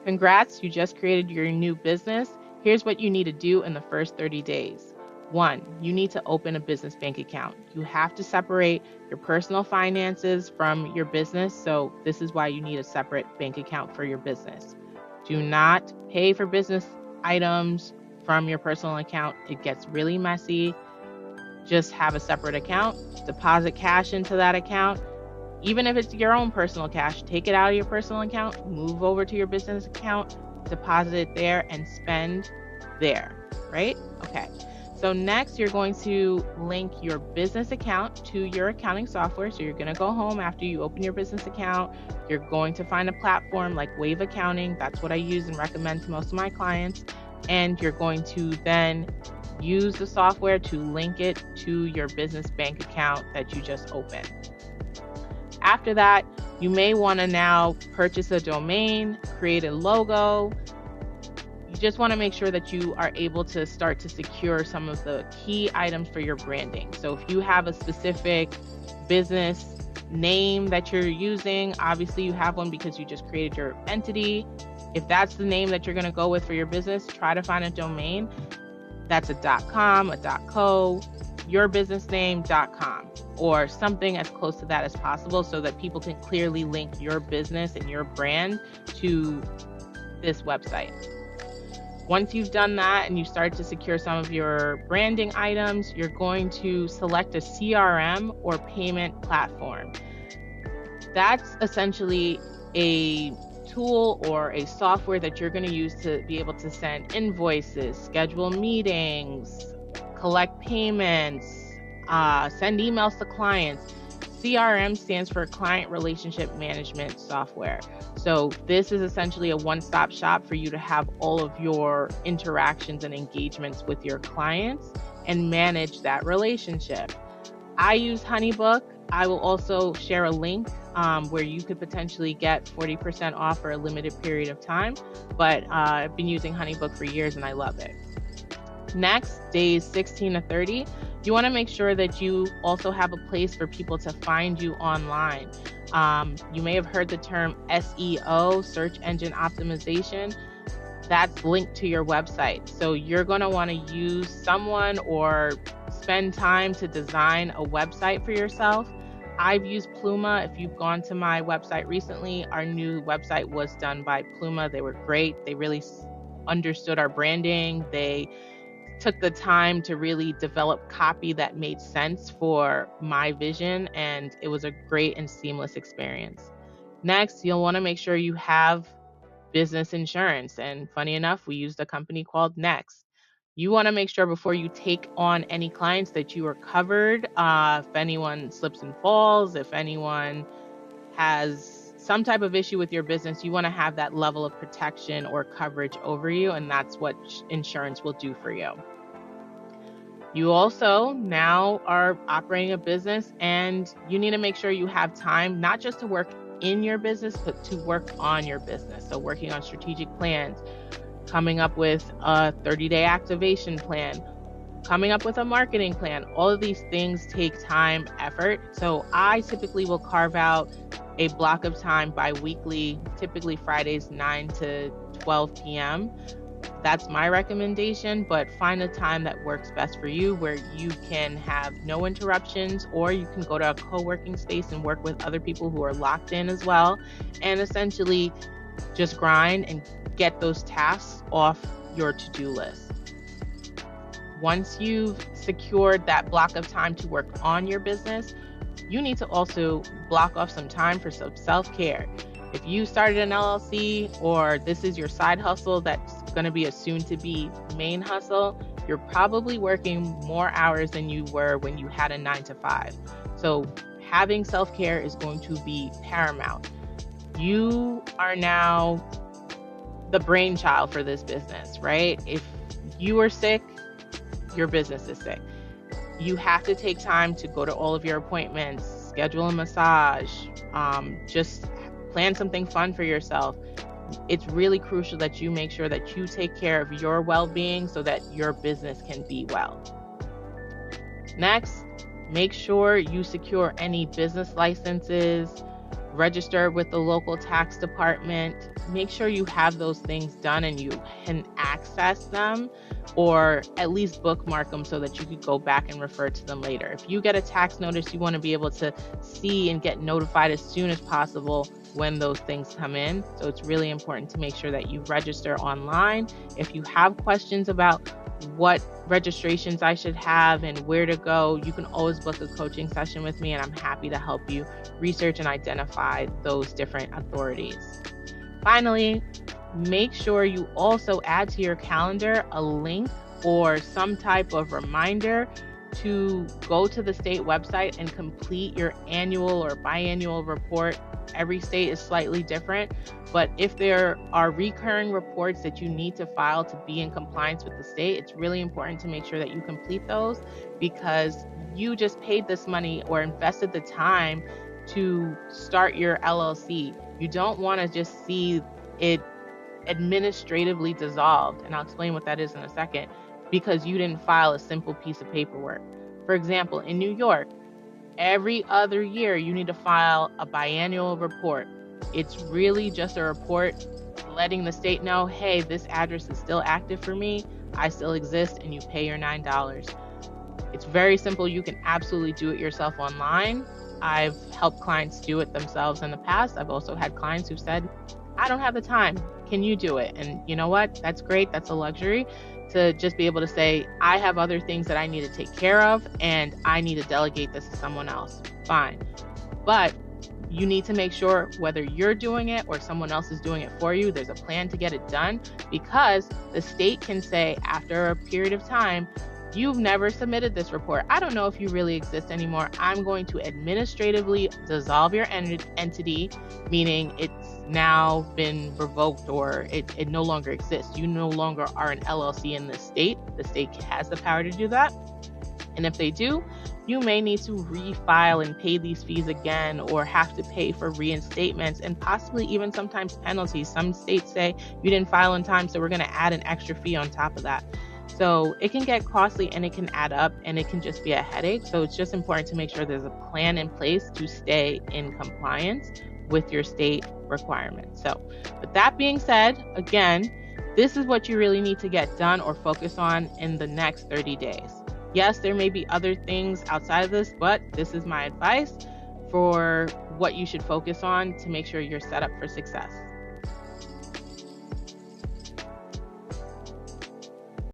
Congrats, you just created your new business. Here's what you need to do in the first 30 days. 1, you need to open a business bank account. You have to separate your personal finances from your business, so this is why you need a separate bank account for your business. Do not pay for business items from your personal account. It gets really messy. Just have a separate account, deposit cash into that account. Even if it's your own personal cash, take it out of your personal account, move over to your business account, deposit it there, and spend there, right? Okay. So next, you're going to link your business account to your accounting software. So you're going to go home after you open your business account. You're going to find a platform like Wave Accounting. That's what I use and recommend to most of my clients. And you're going to then use the software to link it to your business bank account that you just opened. After that, you may want to now purchase a domain, create a logo. You just want to make sure that you are able to start to secure some of the key items for your branding. So if you have a specific business name that you're using, obviously you have one because you just created your entity. If that's the name that you're going to go with for your business, try to find a domain that's a .com, a .co, yourbusinessname.com, or something as close to that as possible so that people can clearly link your business and your brand to this website. Once you've done that and you start to secure some of your branding items, you're going to select a CRM or payment platform. That's essentially a tool or a software that you're going to use to be able to send invoices, schedule meetings, collect payments, send emails to clients. CRM stands for Client Relationship Management Software. So this is essentially a one-stop shop for you to have all of your interactions and engagements with your clients and manage that relationship. I use HoneyBook. I will also share a link where you could potentially get 40% off for a limited period of time. But I've been using HoneyBook for years and I love it. Next, days 16 to 30, you want to make sure that you also have a place for people to find you online. You may have heard the term SEO, search engine optimization. That's linked to your website. So you're going to want to use someone or spend time to design a website for yourself. I've used Pluma. If you've gone to my website recently, our new website was done by Pluma. They were great. They really understood our branding. They took the time to really develop copy that made sense for my vision, and it was a great and seamless experience. Next, you'll want to make sure you have business insurance. And funny enough, we used a company called Next. You want to make sure before you take on any clients that you are covered. If anyone slips and falls, if anyone has some type of issue with your business, you want to have that level of protection or coverage over you, and that's what insurance will do for you. You also now are operating a business, and you need to make sure you have time not just to work in your business, but to work on your business. So working on strategic plans, coming up with a 30-day activation plan, coming up with a marketing plan. All of these things take time, effort. So I typically will carve out a block of time bi-weekly, typically Fridays 9 to 12 p.m. That's my recommendation, but find a time that works best for you where you can have no interruptions, or you can go to a co-working space and work with other people who are locked in as well, and essentially just grind and get those tasks off your to-do list. Once you've secured that block of time to work on your business, you need to also block off some time for some self-care. If you started an LLC or this is your side hustle that's going to be a soon-to-be main hustle, you're probably working more hours than you were when you had a 9-to-5. So having self-care is going to be paramount. You are now the brainchild for this business, right? If you are sick, your business is sick. You have to take time to go to all of your appointments, schedule a massage, just plan something fun for yourself. It's really crucial that you make sure that you take care of your well-being so that your business can be well. Next, make sure you secure any business licenses, register with the local tax department. Make sure you have those things done and you can access them, or at least bookmark them so that you could go back and refer to them later. If you get a tax notice, you want to be able to see and get notified as soon as possible when those things come in. So it's really important to make sure that you register online. If you have questions about what registrations I should have and where to go, you can always book a coaching session with me, and I'm happy to help you research and identify those different authorities. Finally, make sure you also add to your calendar a link or some type of reminder to go to the state website and complete your annual or biannual report. Every state is slightly different, but if there are recurring reports that you need to file to be in compliance with the state, it's really important to make sure that you complete those, because you just paid this money or invested the time to start your LLC. You don't want to just see it administratively dissolved, and I'll explain what that is in a second, because you didn't file a simple piece of paperwork. For example, in New York, every other year you need to file a biannual report. It's really just a report letting the state know, hey, this address is still active for me, I still exist, and you pay your $9. It's very simple. You can absolutely do it yourself online. I've helped clients do it themselves in the past. I've also had clients who said, I don't have the time. Can you do it? And you know what? That's great. That's a luxury to just be able to say, I have other things that I need to take care of and I need to delegate this to someone else. Fine. But you need to make sure whether you're doing it or someone else is doing it for you, there's a plan to get it done, because the state can say after a period of time, you've never submitted this report. I don't know if you really exist anymore. I'm going to administratively dissolve your entity, meaning it's now been revoked or it no longer exists. You no longer are an LLC in the state. The state has the power to do that. And if they do, you may need to refile and pay these fees again, or have to pay for reinstatements and possibly even sometimes penalties. Some states say you didn't file in time, so we're going to add an extra fee on top of that. So it can get costly and it can add up and it can just be a headache. So it's just important to make sure there's a plan in place to stay in compliance with your state requirements. So with that being said, again, this is what you really need to get done or focus on in the next 30 days. Yes, there may be other things outside of this, but this is my advice for what you should focus on to make sure you're set up for success.